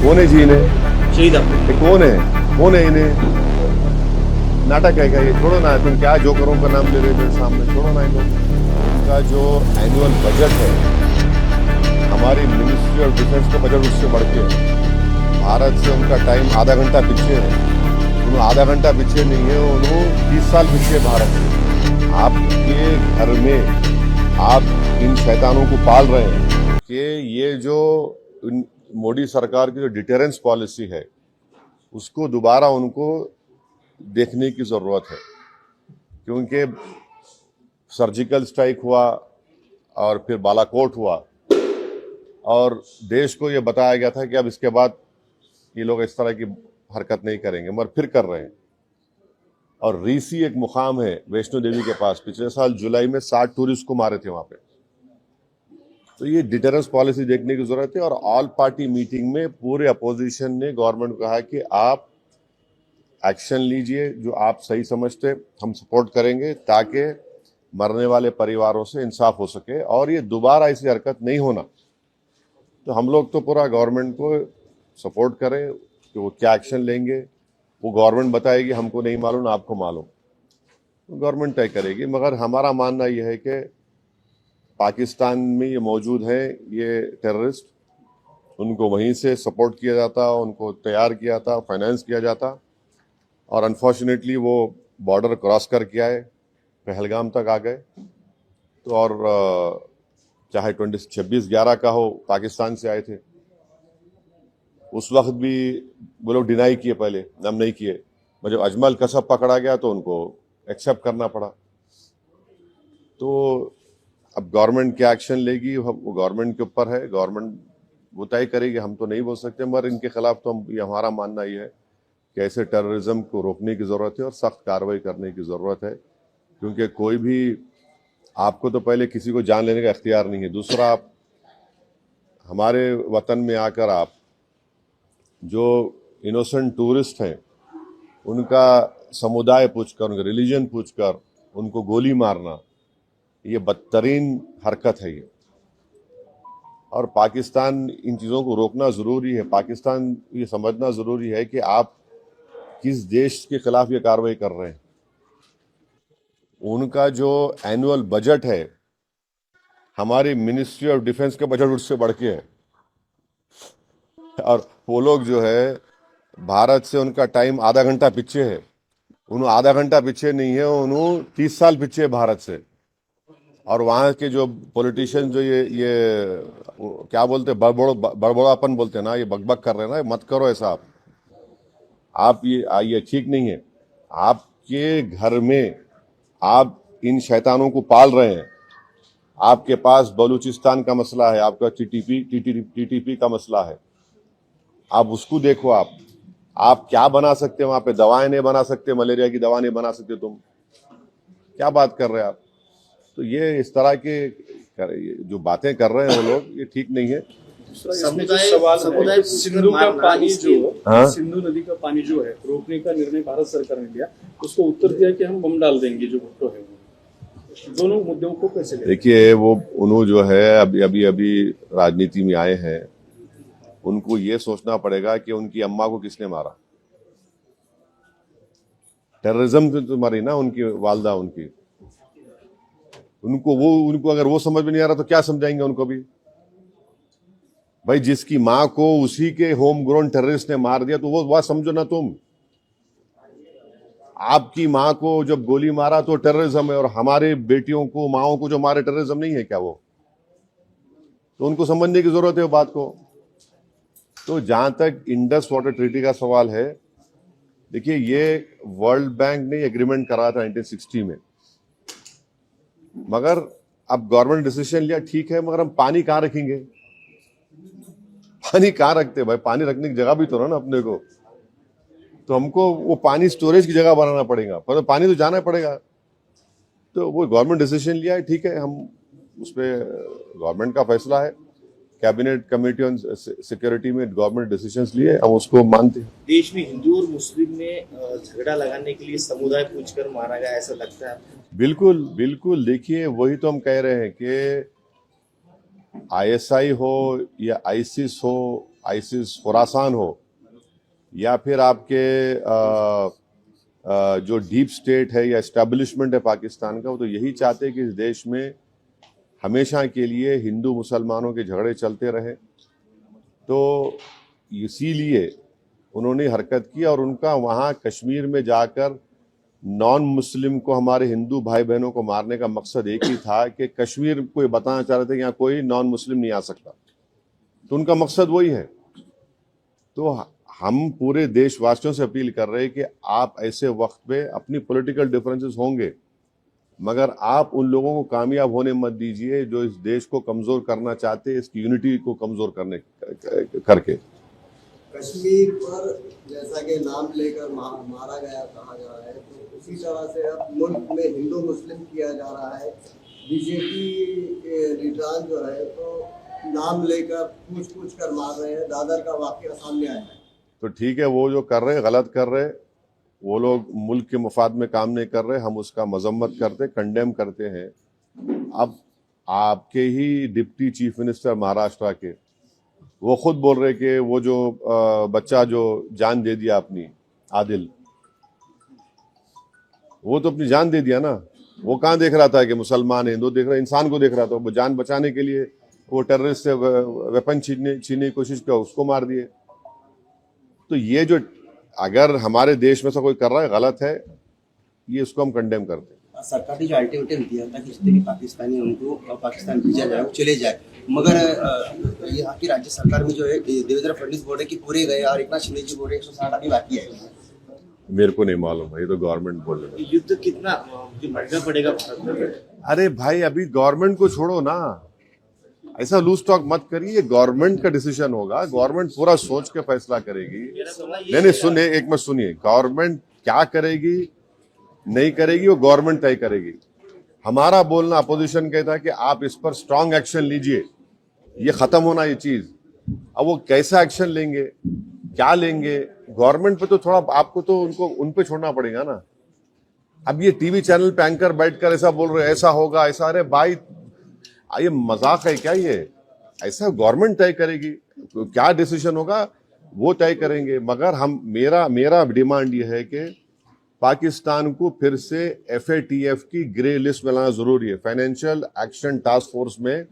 कौन है जी इन्हें? शहीद अफरीदी। ये कौन है इन्हें? नाटक है क्या ये? छोड़ो ना, तुम क्या जोकरों का नाम ले रहे हो मेरे सामने? छोड़ो ना इन लोग। उनका जो एनुअल बजट है, हमारी मिनिस्ट्री ऑफ डिफेंस का बजट उससे बढ़ के है। भारत से उनका टाइम आधा घंटा पीछे है। उन्होंने आधा घंटा पीछे नहीं है, उन्होंने 30 साल पीछे है भारत से। आपके घर में आप इन शैतानों को पाल रहे हैं कि ये जो मोदी सरकार की जो डिटेरेंस पॉलिसी है, उसको दोबारा उनको देखने की जरूरत है। क्योंकि सर्जिकल स्ट्राइक हुआ और फिर बालाकोट हुआ और देश को यह बताया गया था कि अब इसके बाद ये लोग इस तरह की हरकत नहीं करेंगे, मगर फिर कर रहे हैं। और रीसी एक मुकाम है वैष्णो देवी के पास, पिछले साल जुलाई में 60 टूरिस्ट को मारे थे वहां पे। तो ये डिटेरेंस पॉलिसी देखने की जरूरत है। और ऑल पार्टी मीटिंग में पूरे अपोजिशन ने गवर्नमेंट को कहा कि आप एक्शन लीजिए, जो आप सही समझते हम सपोर्ट करेंगे, ताकि मरने वाले परिवारों से इंसाफ हो सके और ये दोबारा ऐसी हरकत नहीं होना। तो हम लोग तो पूरा गवर्नमेंट को सपोर्ट करें कि वो क्या एक्शन लेंगे, वो गवर्नमेंट बताएगी, हमको नहीं मालूम, आपको मालूम, तो गवर्नमेंट तय करेगी। मगर हमारा मानना यह है कि पाकिस्तान में ये मौजूद है, ये टेररिस्ट, उनको वहीं से सपोर्ट किया जाता, उनको तैयार किया था, फाइनेंस किया जाता, और अनफॉर्चुनेटली वो बॉर्डर क्रॉस करके आए, पहलगाम तक आ गए। तो और चाहे 26/11 का हो, पाकिस्तान से आए थे, उस वक्त भी वो लोग डिनाई किए, पहले हम नहीं किए। जब अजमल कसब पकड़ा गया तो उनको एक्सेप्ट करना पड़ा। तो अब गवर्नमेंट क्या एक्शन लेगी वो गवर्नमेंट के ऊपर है, गवर्नमेंट वो तय करेगी, हम तो नहीं बोल सकते। मगर इनके खिलाफ तो हम, ये हमारा मानना ये है कि ऐसे टेररिज्म को रोकने की जरूरत है और सख्त कार्रवाई करने की जरूरत है। क्योंकि कोई भी, आपको तो पहले किसी को जान लेने का इख्तियार नहीं है, दूसरा आप हमारे वतन में आकर आप जो इनोसेंट टूरिस्ट हैं उनका समुदाय पूछकर, उनका रिलीजन पूछकर उनको गोली मारना, ये बदतरीन हरकत है ये। और पाकिस्तान इन चीज़ों को रोकना ज़रूरी है। पाकिस्तान ये समझना ज़रूरी है कि आप किस देश के खिलाफ ये कार्रवाई कर रहे हैं। उनका जो एनुअल बजट है, हमारी मिनिस्ट्री ऑफ डिफेंस का बजट उससे बढ़ के है। और वो लोग जो है, भारत से उनका टाइम आधा घंटा पीछे है। उन्होंने आधा घंटा पीछे नहीं है, उन्होंने 30 साल पीछे है भारत से। और वहाँ के जो पॉलिटिशियन जो ये क्या बोलते हैं, बड़बड़ापन बोलते हैं ना, ये बकबक कर रहे हैं ना, मत करो ऐसा। आप ये ठीक नहीं है। आपके घर में आप इन शैतानों को पाल रहे हैं। आपके पास बलूचिस्तान का मसला है, आपका टीटीपी का मसला है, आप उसको देखो। आप क्या बना सकते हैं वहां पे? दवाएं नहीं बना सकते, मलेरिया की दवा नहीं बना सकते, तुम क्या बात कर रहे हैं आप? तो ये इस तरह के जो बातें कर रहे हैं वो लोग, ये ठीक नहीं है। समुदाय सिंधु का पानी जो, हाँ? सिंधु नदी का पानी जो है रोकने का निर्णय भारत सरकार ने लिया, उसको उत्तर दिया कि हम बम डाल देंगे जो भुट्टो है। दोनों मुद्दों को कैसे लें? देखिए, वो उन्होंने जो है अभी राजनीति में आए हैं, उनको ये सोचना पड़ेगा कि उनकी अम्मा को किसने मारा। टेररिज्म से तो मारी ना उनकी वालदा, उनको अगर वो समझ में नहीं आ रहा तो क्या समझाएंगे उनको भी? भाई, जिसकी माँ को उसी के होम ग्रोन टेररिस्ट ने मार दिया, तो वो बात समझो ना तुम। आपकी माँ को जब गोली मारा तो टेररिज्म है, और हमारे बेटियों को, माओं को जो मारे, टेररिज्म नहीं है क्या वो? तो उनको समझने की जरूरत है वो बात को। तो जहां तक इंडस वाटर ट्रीटी का सवाल है, देखिए, ये वर्ल्ड बैंक ने एग्रीमेंट करा था 1960 में, मगर अब गवर्नमेंट डिसीजन लिया, ठीक है, मगर हम पानी कहाँ रखेंगे? पानी कहाँ रखते हैं भाई? पानी रखने की जगह भी तो ना अपने को। तो हमको वो पानी स्टोरेज की जगह बनाना पड़ेगा, पर पानी तो जाना पड़ेगा। तो वो गवर्नमेंट डिसीजन लिया है, ठीक है, हम उस पर, गवर्नमेंट का फैसला है, कैबिनेट कमेटी ऑन सिक्योरिटी में गवर्नमेंट डिसीजंस लिए, हम उसको मानते हैं। देश में हिंदू और मुस्लिम में झगड़ा लगाने के लिए समुदाय पूछकर मारा गया, ऐसा लगता है? बिल्कुल बिल्कुल। देखिए, वही तो हम कह रहे हैं कि आईएसआई हो या आईसिस हो, आईसिस खुरासान हो या फिर आपके जो डीप स्टेट है या एस्टेब्लिशमेंट है पाकिस्तान का, वो तो यही चाहते हैं कि इस देश में हमेशा के लिए हिंदू मुसलमानों के झगड़े चलते रहे। तो इसीलिए उन्होंने हरकत की और उनका वहाँ कश्मीर में जाकर नॉन मुस्लिम को, हमारे हिंदू भाई बहनों को मारने का मकसद एक ही था कि कश्मीर को ये बताना चाह रहे थे कि यहाँ कोई नॉन मुस्लिम नहीं आ सकता। तो उनका मकसद वही है। तो हम पूरे देशवासियों से अपील कर रहे हैं कि आप ऐसे वक्त पे, अपनी पॉलिटिकल डिफरेंसेस होंगे, मगर आप उन लोगों को कामयाब होने मत दीजिए जो इस देश को कमजोर करना चाहते हैं, इसकी यूनिटी को कमजोर करने करके। कश्मीर पर जैसा कि नाम लेकर मारा गया कहा जा रहा है, तो उसी तरह से अब मुल्क में हिंदू मुस्लिम किया जा रहा है। बीजेपी लीडरान जो है तो नाम लेकर पूछ कर मार रहे हैं। दादर का वाकया सामने आया है। तो ठीक है, वो जो कर रहे गलत कर रहे, वो लोग मुल्क के मफाद में काम नहीं कर रहे, हम उसका मजम्मत करते, कंडेम करते हैं। अब आपके ही डिप्टी चीफ मिनिस्टर महाराष्ट्र के, वो खुद बोल रहे कि वो जो बच्चा जो जान दे दिया अपनी, आदिल, वो तो अपनी जान दे दिया ना। वो कहाँ देख रहा था कि मुसलमान हिंदू देख रहा, इंसान को देख रहा था। वो जान बचाने के लिए वो टेररिस्ट से वेपन छीनने की कोशिश किया, उसको मार दिए। तो ये जो अगर हमारे देश में से कोई कर रहा है गलत है, ये उसको हम कंडेम करते हैं। सरकार ने जो अल्टीमेटम दिया था कि जितने भी पाकिस्तानी उनको पाकिस्तान भेजा जाए, वो चले जाए, मगर यहाँ की राज्य सरकार में जो है देवेंद्र फडणवीस बोल रहे कि पूरे गए और एकनाथ शिंदे जी बोल रहे 160 अभी बाकी है। मेरे को नहीं मालूम है, ये तो गवर्नमेंट बोल रहे हैं। युद्ध कितना महंगा पड़ेगा भारत में? अरे भाई, अभी गवर्नमेंट को छोड़ो ना, ऐसा लूज टॉक मत करिए। गवर्नमेंट का डिसीजन होगा, गवर्नमेंट पूरा सोच के फैसला करेगी। नहीं सुनिए, एक मिनट सुनिए। गवर्नमेंट क्या करेगी नहीं करेगी वो गवर्नमेंट तय करेगी। हमारा बोलना, अपोजिशन कहता है कि आप इस पर स्ट्रांग एक्शन लीजिए, ये खत्म होना ये चीज। अब वो कैसा एक्शन लेंगे, क्या लेंगे, गवर्नमेंट पे तो थोड़ा आपको तो उन पे छोड़ना पड़ेगा ना। अब ये टीवी चैनल पे एंकर बैठकर ऐसा बोल रहे, ऐसा होगा ऐसा, अरे भाई ये मजाक है क्या? ये ऐसा गवर्नमेंट तय करेगी, क्या डिसीजन होगा वो तय करेंगे। मगर हम मेरा डिमांड ये है कि पाकिस्तान को फिर से FATF की ग्रे लिस्ट में लाना जरूरी है। फाइनेंशियल एक्शन टास्क फोर्स में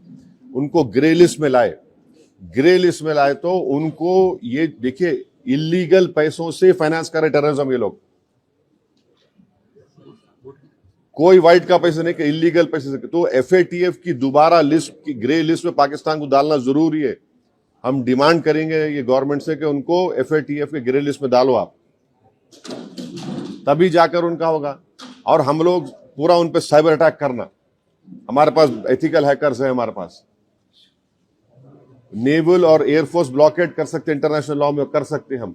उनको ग्रे लिस्ट में लाए। ग्रे लिस्ट में लाए तो उनको ये देखिए, इलीगल पैसों से फाइनेंस करे टेररिज्म ये लोग। कोई वाइट का पैसे नहीं, कि इलीगल पैसे से। तो FATF की दोबारा लिस्ट की ग्रे लिस्ट में पाकिस्तान को डालना जरूरी है। हम डिमांड करेंगे ये गवर्नमेंट से कि उनको FATF के ग्रे लिस्ट में डालो आप, तभी जाकर उनका होगा। और हम लोग पूरा उन पे साइबर अटैक करना, हमारे पास एथिकल हैकर्स है, हमारे पास नेवल और एयरफोर्स ब्लॉकेट कर सकते, इंटरनेशनल लॉ में कर सकते हम।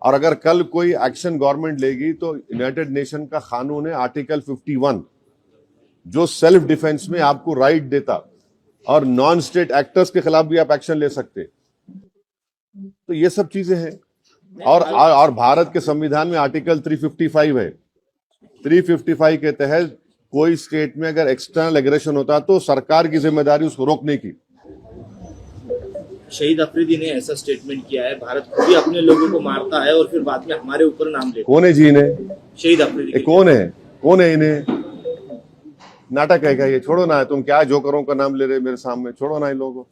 और अगर कल कोई एक्शन गवर्नमेंट लेगी तो यूनाइटेड नेशन का कानून है आर्टिकल 51, जो सेल्फ डिफेंस में आपको राइट देता, और नॉन स्टेट एक्टर्स के खिलाफ भी आप एक्शन ले सकते। तो ये सब चीजें हैं। और भारत के संविधान में आर्टिकल 355 है। 355 के तहत कोई स्टेट में अगर एक्सटर्नल एग्रेशन होता तो सरकार की जिम्मेदारी उसको रोकने की। शहीद अफरीदी ने ऐसा स्टेटमेंट किया है, भारत खुद ही अपने लोगों को मारता है और फिर बाद में हमारे ऊपर नाम लेता है। कौन है जी इन्हें? शहीद अफरीदी। कौन है इन्हें? नाटक है क्या ये? छोड़ो ना, तुम क्या जोकरों का नाम ले रहे मेरे सामने, छोड़ो ना इन लोगों को।